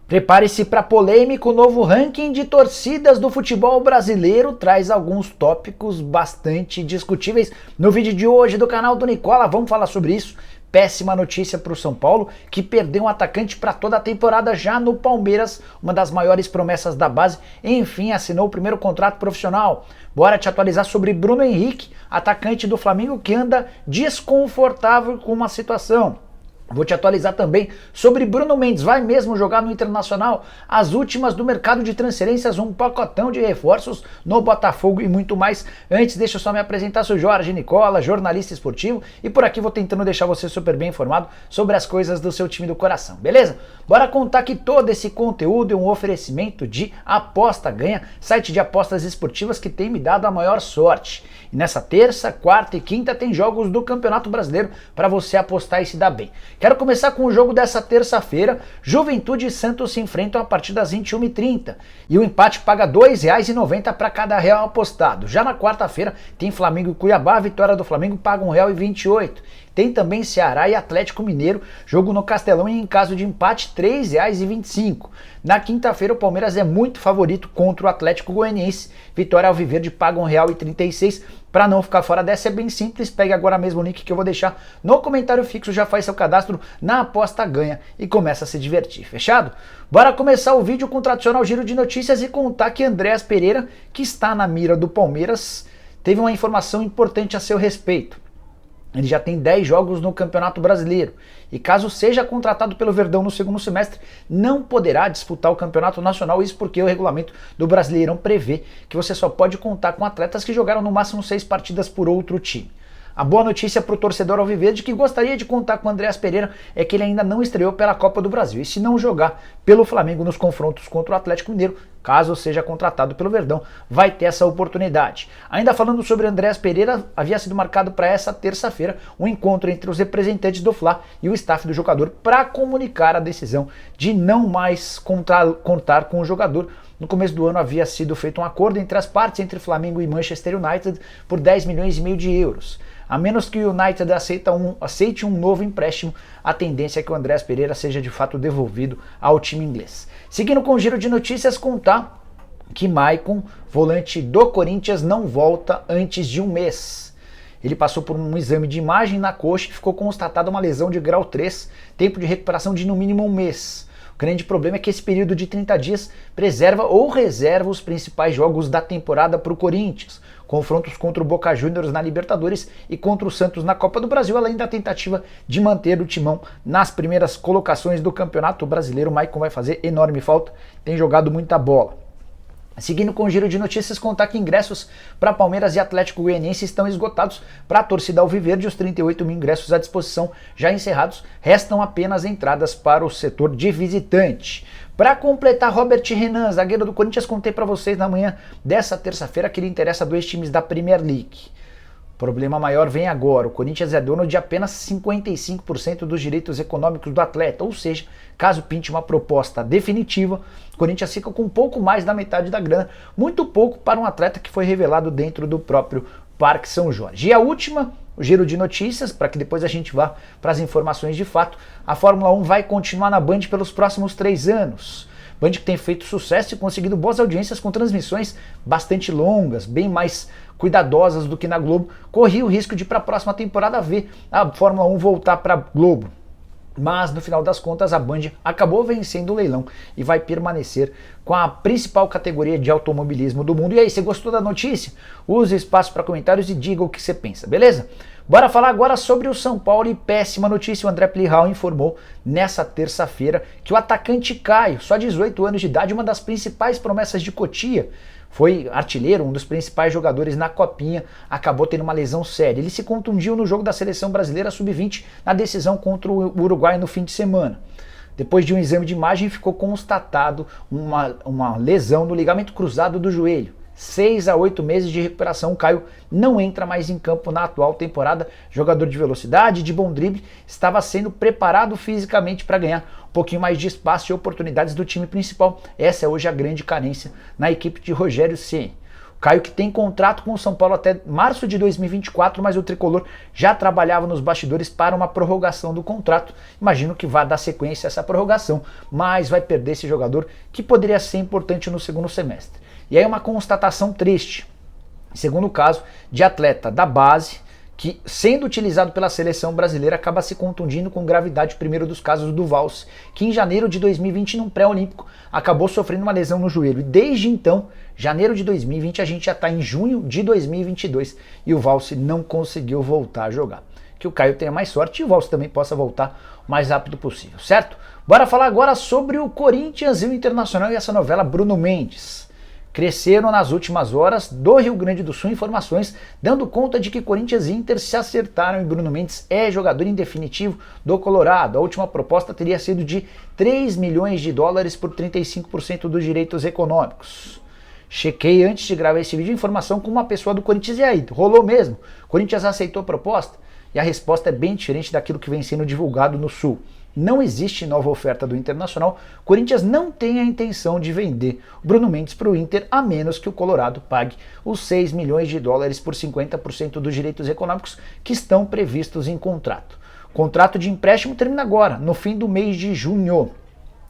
Prepare-se para polêmico. O novo ranking de torcidas do futebol brasileiro traz alguns tópicos bastante discutíveis. No vídeo de hoje do canal do Nicola, vamos falar sobre isso. Péssima notícia para o São Paulo, que perdeu um atacante para toda a temporada já no Palmeiras, uma das maiores promessas da base, enfim, assinou o primeiro contrato profissional. Bora te atualizar sobre Bruno Henrique, atacante do Flamengo que anda desconfortável com uma situação. Vou te atualizar também sobre Bruno Mendes, vai mesmo jogar no Internacional? As últimas do mercado de transferências, um pacotão de reforços no Botafogo e muito mais. Antes, deixa eu só me apresentar, sou Jorge Nicola, jornalista esportivo, e por aqui vou tentando deixar você super bem informado sobre as coisas do seu time do coração, beleza? Bora contar que todo esse conteúdo é um oferecimento de Aposta Ganha, site de apostas esportivas que tem me dado a maior sorte. E nessa terça, quarta e quinta tem jogos do Campeonato Brasileiro para você apostar e se dar bem. Quero começar com o jogo dessa terça-feira. Juventude e Santos se enfrentam a partir das 21h30 e o empate paga R$ 2,90 para cada real apostado. Já na quarta-feira tem Flamengo e Cuiabá, a vitória do Flamengo paga R$ 1,28. Tem também Ceará e Atlético Mineiro, jogo no Castelão e em caso de empate R$ 3,25. Na quinta-feira o Palmeiras é muito favorito contra o Atlético Goianiense, vitória alviverde paga R$ 1,36. Para não ficar fora dessa é bem simples, pegue agora mesmo o link que eu vou deixar no comentário fixo, já faz seu cadastro na Aposta Ganha e começa a se divertir, fechado? Bora começar o vídeo com o tradicional giro de notícias e contar que Andréas Pereira, que está na mira do Palmeiras, teve uma informação importante a seu respeito. Ele já tem 10 jogos no Campeonato Brasileiro e caso seja contratado pelo Verdão no segundo semestre, não poderá disputar o Campeonato Nacional, isso porque o regulamento do Brasileirão prevê que você só pode contar com atletas que jogaram no máximo 6 partidas por outro time. A boa notícia para o torcedor alviverde que gostaria de contar com o Andréas Pereira é que ele ainda não estreou pela Copa do Brasil. E se não jogar pelo Flamengo nos confrontos contra o Atlético Mineiro, caso seja contratado pelo Verdão, vai ter essa oportunidade. Ainda falando sobre Andréas Pereira, havia sido marcado para essa terça-feira um encontro entre os representantes do Fla e o staff do jogador para comunicar a decisão de não mais contar com o jogador. No começo do ano havia sido feito um acordo entre as partes, entre Flamengo e Manchester United, por 10,5 milhões de euros. A menos que o United aceite um novo empréstimo, a tendência é que o Andréas Pereira seja de fato devolvido ao time inglês. Seguindo com o giro de notícias, contar que Maicon, volante do Corinthians, não volta antes de um mês. Ele passou por um exame de imagem na coxa e ficou constatada uma lesão de grau 3, tempo de recuperação de no mínimo um mês. O grande problema é que esse período de 30 dias preserva ou reserva os principais jogos da temporada para o Corinthians. Confrontos contra o Boca Juniors na Libertadores e contra o Santos na Copa do Brasil, além da tentativa de manter o timão nas primeiras colocações do Campeonato Brasileiro. O Maicon vai fazer enorme falta, tem jogado muita bola. Seguindo com o giro de notícias, contar que ingressos para Palmeiras e Atlético Goianiense estão esgotados para a torcida alviverde. Os 38 mil ingressos à disposição já encerrados, restam apenas entradas para o setor de visitante. Para completar, Robert Renan, zagueiro do Corinthians, contei para vocês na manhã dessa terça-feira que ele interessa a 2 times da Premier League. O problema maior vem agora, o Corinthians é dono de apenas 55% dos direitos econômicos do atleta, ou seja, caso pinte uma proposta definitiva, o Corinthians fica com um pouco mais da metade da grana, muito pouco para um atleta que foi revelado dentro do próprio Parque São Jorge. E a última, o giro de notícias, para que depois a gente vá para as informações de fato, a Fórmula 1 vai continuar na Band pelos próximos 3 anos. Band que tem feito sucesso e conseguido boas audiências com transmissões bastante longas, bem mais cuidadosas do que na Globo, corria o risco de para a próxima temporada ver a Fórmula 1 voltar para a Globo. Mas no final das contas a Band acabou vencendo o leilão e vai permanecer com a principal categoria de automobilismo do mundo. E aí, você gostou da notícia? Use espaço para comentários e diga o que você pensa, beleza? Bora falar agora sobre o São Paulo e péssima notícia. O André Plihal informou nessa terça-feira que o atacante Caio, só 18 anos de idade, uma das principais promessas de Cotia, foi artilheiro, um dos principais jogadores na Copinha, acabou tendo uma lesão séria. Ele se contundiu no jogo da Seleção Brasileira Sub-20 na decisão contra o Uruguai no fim de semana. Depois de um exame de imagem, ficou constatado uma lesão no ligamento cruzado do joelho. 6 a 8 meses de recuperação, o Caio não entra mais em campo na atual temporada. Jogador de velocidade, de bom drible, estava sendo preparado fisicamente para ganhar um pouquinho mais de espaço e oportunidades do time principal. Essa é hoje a grande carência na equipe de Rogério Ceni. Caio que tem contrato com o São Paulo até março de 2024, mas o tricolor já trabalhava nos bastidores para uma prorrogação do contrato. Imagino que vai dar sequência a essa prorrogação, mas vai perder esse jogador que poderia ser importante no segundo semestre. E aí uma constatação triste, segundo caso de atleta da base, que sendo utilizado pela seleção brasileira acaba se contundindo com gravidade, primeiro dos casos do Valse, que em janeiro de 2020, num pré-olímpico, acabou sofrendo uma lesão no joelho. E desde então, janeiro de 2020, a gente já está em junho de 2022 e o Valse não conseguiu voltar a jogar. Que o Caio tenha mais sorte e o Valse também possa voltar o mais rápido possível, certo? Bora falar agora sobre o Corinthians e o Internacional e essa novela Bruno Mendes. Cresceram nas últimas horas do Rio Grande do Sul informações dando conta de que Corinthians e Inter se acertaram e Bruno Mendes é jogador em definitivo do Colorado. A última proposta teria sido de 3 milhões de dólares por 35% dos direitos econômicos. Chequei antes de gravar esse vídeo a informação com uma pessoa do Corinthians e aí, rolou mesmo? Corinthians aceitou a proposta? E a resposta é bem diferente daquilo que vem sendo divulgado no Sul. Não existe nova oferta do Internacional, Corinthians não tem a intenção de vender o Bruno Mendes para o Inter, a menos que o Colorado pague os 6 milhões de dólares por 50% dos direitos econômicos que estão previstos em contrato. O contrato de empréstimo termina agora, no fim do mês de junho.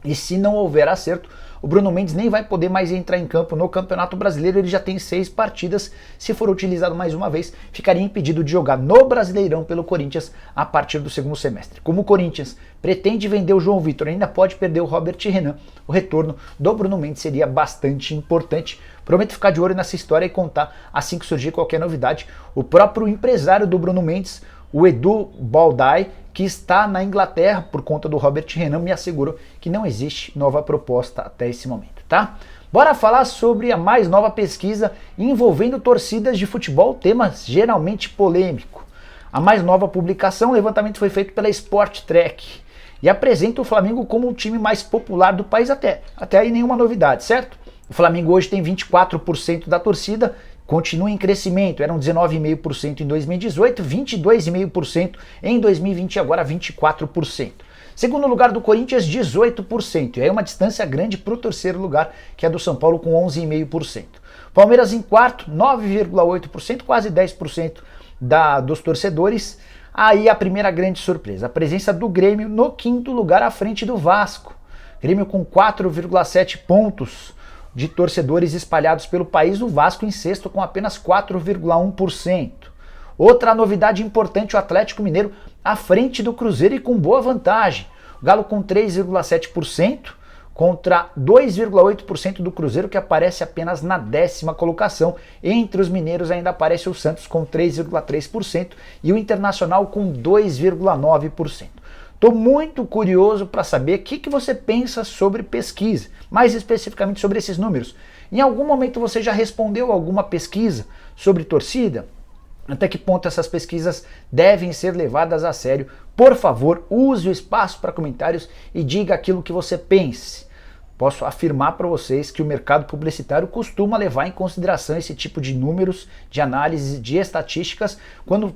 E se não houver acerto, o Bruno Mendes nem vai poder mais entrar em campo no Campeonato Brasileiro, ele já tem 6 partidas, se for utilizado mais uma vez, ficaria impedido de jogar no Brasileirão pelo Corinthians a partir do segundo semestre. Como o Corinthians pretende vender o João Vitor, ainda pode perder o Robert Renan, o retorno do Bruno Mendes seria bastante importante. Prometo ficar de olho nessa história e contar assim que surgir qualquer novidade. O próprio empresário do Bruno Mendes, o Edu Baldai, que está na Inglaterra por conta do Robert Renan, me assegurou que não existe nova proposta até esse momento, tá? Bora falar sobre a mais nova pesquisa envolvendo torcidas de futebol, tema geralmente polêmico. A mais nova publicação, o levantamento foi feito pela Sport Track e apresenta o Flamengo como o time mais popular do país até aí nenhuma novidade, certo? O Flamengo hoje tem 24% da torcida, continua em crescimento, eram 19,5% em 2018, 22,5% em 2020 e agora 24%. Segundo lugar do Corinthians, 18%, e aí uma distância grande para o terceiro lugar, que é do São Paulo com 11,5%. Palmeiras em quarto, 9,8%, quase 10% dos torcedores. Aí a primeira grande surpresa, a presença do Grêmio no quinto lugar à frente do Vasco. Grêmio com 4,7 pontos de torcedores espalhados pelo país, o Vasco em sexto com apenas 4,1%. Outra novidade importante, o Atlético Mineiro à frente do Cruzeiro e com boa vantagem. O Galo com 3,7% contra 2,8% do Cruzeiro, que aparece apenas na 10ª colocação. Entre os mineiros ainda aparece o Santos com 3,3% e o Internacional com 2,9%. Estou muito curioso para saber o que você pensa sobre pesquisa, mais especificamente sobre esses números. Em algum momento você já respondeu alguma pesquisa sobre torcida? Até que ponto essas pesquisas devem ser levadas a sério? Por favor, use o espaço para comentários e diga aquilo que você pense. Posso afirmar para vocês que o mercado publicitário costuma levar em consideração esse tipo de números, de análise, de estatísticas, quando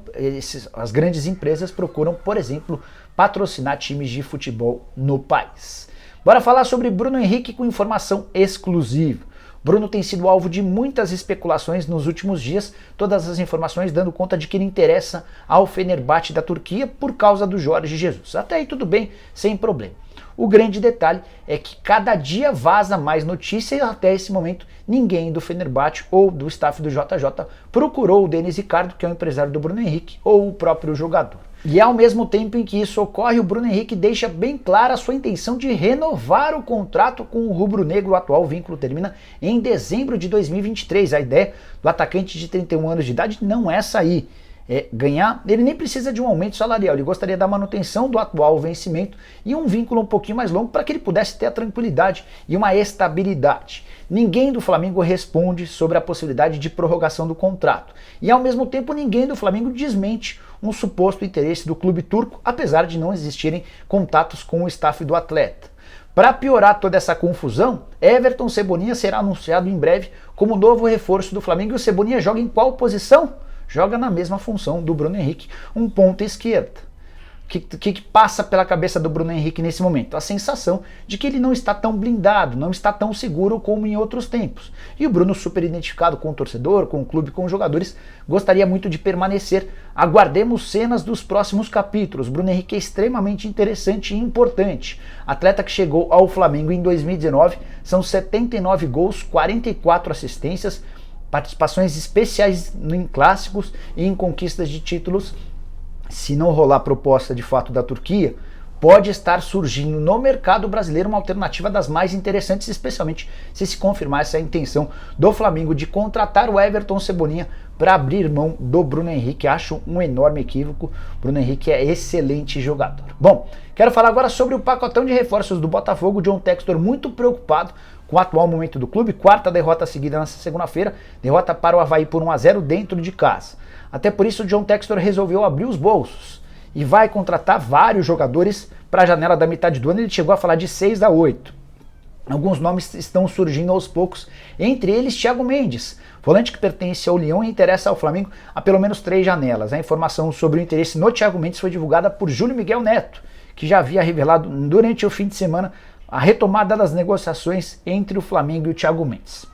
as grandes empresas procuram, por exemplo, patrocinar times de futebol no país. Bora falar sobre Bruno Henrique com informação exclusiva. Bruno tem sido alvo de muitas especulações nos últimos dias, todas as informações dando conta de que ele interessa ao Fenerbahçe da Turquia por causa do Jorge Jesus. Até aí tudo bem, sem problema. O grande detalhe é que cada dia vaza mais notícia e até esse momento ninguém do Fenerbahçe ou do staff do JJ procurou o Denis Ricardo, que é o empresário do Bruno Henrique, ou o próprio jogador. E ao mesmo tempo em que isso ocorre, o Bruno Henrique deixa bem clara a sua intenção de renovar o contrato com o rubro-negro. O atual vínculo termina em dezembro de 2023. A ideia do atacante de 31 anos de idade não é sair. Ganhar, ele nem precisa de um aumento salarial, ele gostaria da manutenção do atual vencimento e um vínculo um pouquinho mais longo para que ele pudesse ter a tranquilidade e uma estabilidade. Ninguém do Flamengo responde sobre a possibilidade de prorrogação do contrato e ao mesmo tempo ninguém do Flamengo desmente um suposto interesse do clube turco, apesar de não existirem contatos com o staff do atleta. Para piorar toda essa confusão, Everton Cebolinha será anunciado em breve como novo reforço do Flamengo e o Cebolinha joga em qual posição? Joga na mesma função do Bruno Henrique, um ponta esquerda. que passa pela cabeça do Bruno Henrique nesse momento? A sensação de que ele não está tão blindado, não está tão seguro como em outros tempos. E o Bruno, super identificado com o torcedor, com o clube, com os jogadores, gostaria muito de permanecer. Aguardemos cenas dos próximos capítulos. Bruno Henrique é extremamente interessante e importante. Atleta que chegou ao Flamengo em 2019, são 79 gols, 44 assistências, participações especiais em clássicos e em conquistas de títulos. Se não rolar proposta de fato da Turquia, pode estar surgindo no mercado brasileiro uma alternativa das mais interessantes, especialmente se confirmar essa intenção do Flamengo de contratar o Everton Cebolinha para abrir mão do Bruno Henrique. Acho um enorme equívoco. Bruno Henrique é excelente jogador. Bom, quero falar agora sobre o pacotão de reforços do Botafogo. John Textor muito preocupado com o atual momento do clube, quarta derrota seguida nessa segunda-feira, derrota para o Avaí por 1-0 dentro de casa. Até por isso o John Textor resolveu abrir os bolsos e vai contratar vários jogadores para a janela da metade do ano. Ele chegou a falar de 6 a 8. Alguns nomes estão surgindo aos poucos, entre eles Thiago Mendes, volante que pertence ao Lyon e interessa ao Flamengo há pelo menos 3 janelas. A informação sobre o interesse no Thiago Mendes foi divulgada por Júlio Miguel Neto, que já havia revelado durante o fim de semana a retomada das negociações entre o Flamengo e o Thiago Mendes.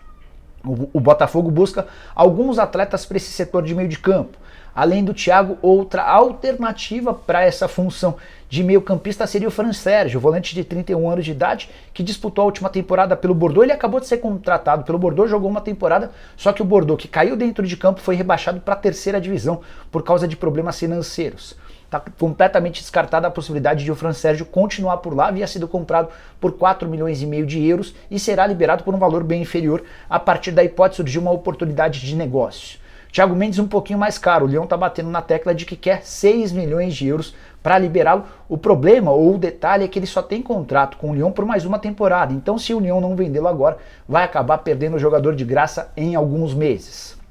O Botafogo busca alguns atletas para esse setor de meio de campo. Além do Thiago, outra alternativa para essa função de meio campista seria o Fran Sérgio, volante de 31 anos de idade, que disputou a última temporada pelo Bordeaux. Ele acabou de ser contratado pelo Bordeaux, jogou uma temporada, só que o Bordeaux, que caiu dentro de campo, foi rebaixado para a 3ª divisão por causa de problemas financeiros. Está completamente descartada a possibilidade de o Fran Sérgio continuar por lá. Havia sido comprado por 4,5 milhões de euros e será liberado por um valor bem inferior. A partir daí pode surgir uma oportunidade de negócio. Thiago Mendes um pouquinho mais caro. O Lyon está batendo na tecla de que quer 6 milhões de euros para liberá-lo. O problema ou o detalhe é que ele só tem contrato com o Lyon por mais uma temporada. Então se o Lyon não vendê-lo agora, vai acabar perdendo o jogador de graça em alguns meses.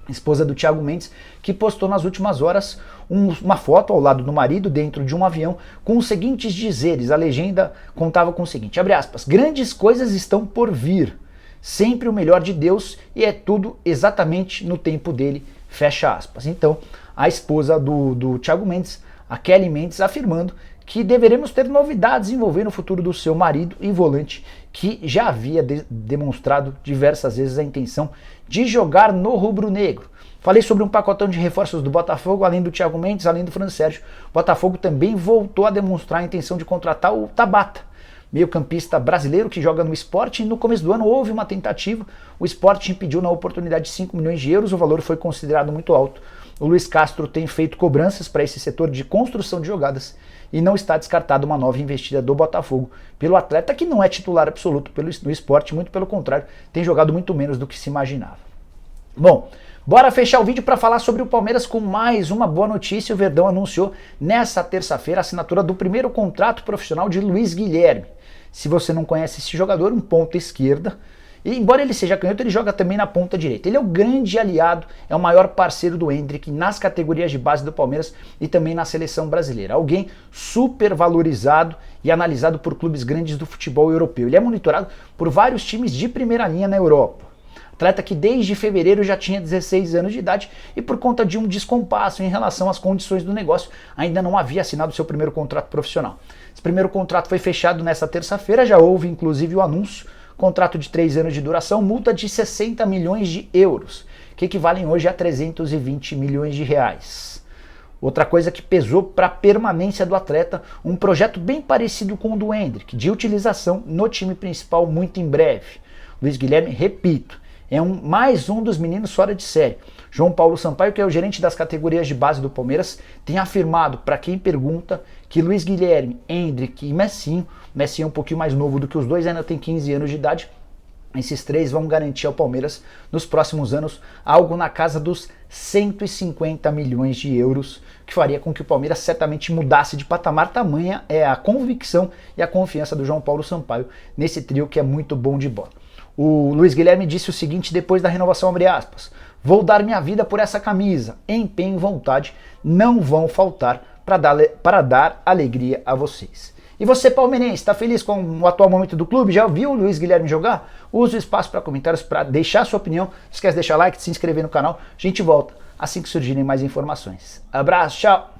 Esposa do Thiago Mendes, que postou nas últimas horas uma foto ao lado do marido dentro de um avião com os seguintes dizeres. A legenda contava com o seguinte, abre aspas, grandes coisas estão por vir, sempre o melhor de Deus e é tudo exatamente no tempo dele, fecha aspas. Então, a esposa do Thiago Mendes, a Kelly Mendes, afirmando que deveremos ter novidades envolvendo o futuro do seu marido e volante, que já havia demonstrado diversas vezes a intenção de jogar no rubro-negro. Falei sobre um pacotão de reforços do Botafogo, além do Thiago Mendes, além do Fran Sérgio. O Botafogo também voltou a demonstrar a intenção de contratar o Tabata, meio-campista brasileiro que joga no Sport. No começo do ano houve uma tentativa, o Sport impediu na oportunidade de 5 milhões de euros, o valor foi considerado muito alto. O Luiz Castro tem feito cobranças para esse setor de construção de jogadas e não está descartada uma nova investida do Botafogo pelo atleta, que não é titular absoluto no Sport, muito pelo contrário, tem jogado muito menos do que se imaginava. Bom, bora fechar o vídeo para falar sobre o Palmeiras com mais uma boa notícia. O Verdão anunciou nessa terça-feira a assinatura do primeiro contrato profissional de Luiz Guilherme. Se você não conhece esse jogador, um ponta esquerda, e embora ele seja canhoto, ele joga também na ponta direita. Ele é o grande aliado, é o maior parceiro do Endrick nas categorias de base do Palmeiras e também na seleção brasileira. Alguém super valorizado e analisado por clubes grandes do futebol europeu. Ele é monitorado por vários times de primeira linha na Europa. Atleta que desde fevereiro já tinha 16 anos de idade e por conta de um descompasso em relação às condições do negócio, ainda não havia assinado seu primeiro contrato profissional. Esse primeiro contrato foi fechado nessa terça-feira, já houve inclusive o anúncio. Contrato de 3 anos de duração, multa de 60 milhões de euros, que equivalem hoje a 320 milhões de reais. Outra coisa que pesou para a permanência do atleta, um projeto bem parecido com o do Endrick, de utilização no time principal muito em breve. Luiz Guilherme, repito, é mais um dos meninos fora de série. João Paulo Sampaio, que é o gerente das categorias de base do Palmeiras, tem afirmado, para quem pergunta, que Luiz Guilherme, Endrick e Messinho é um pouquinho mais novo do que os dois, ainda tem 15 anos de idade. Esses três vão garantir ao Palmeiras, nos próximos anos, algo na casa dos 150 milhões de euros, que faria com que o Palmeiras certamente mudasse de patamar. Tamanha é a convicção e a confiança do João Paulo Sampaio nesse trio que é muito bom de bola. O Luiz Guilherme disse o seguinte depois da renovação, abre aspas, vou dar minha vida por essa camisa, empenho e vontade não vão faltar para dar alegria a vocês. E você, palmeirense, está feliz com o atual momento do clube? Já viu o Luiz Guilherme jogar? Use o espaço para comentários para deixar sua opinião. Não esquece de deixar like, de se inscrever no canal. A gente volta assim que surgirem mais informações. Abraço, tchau!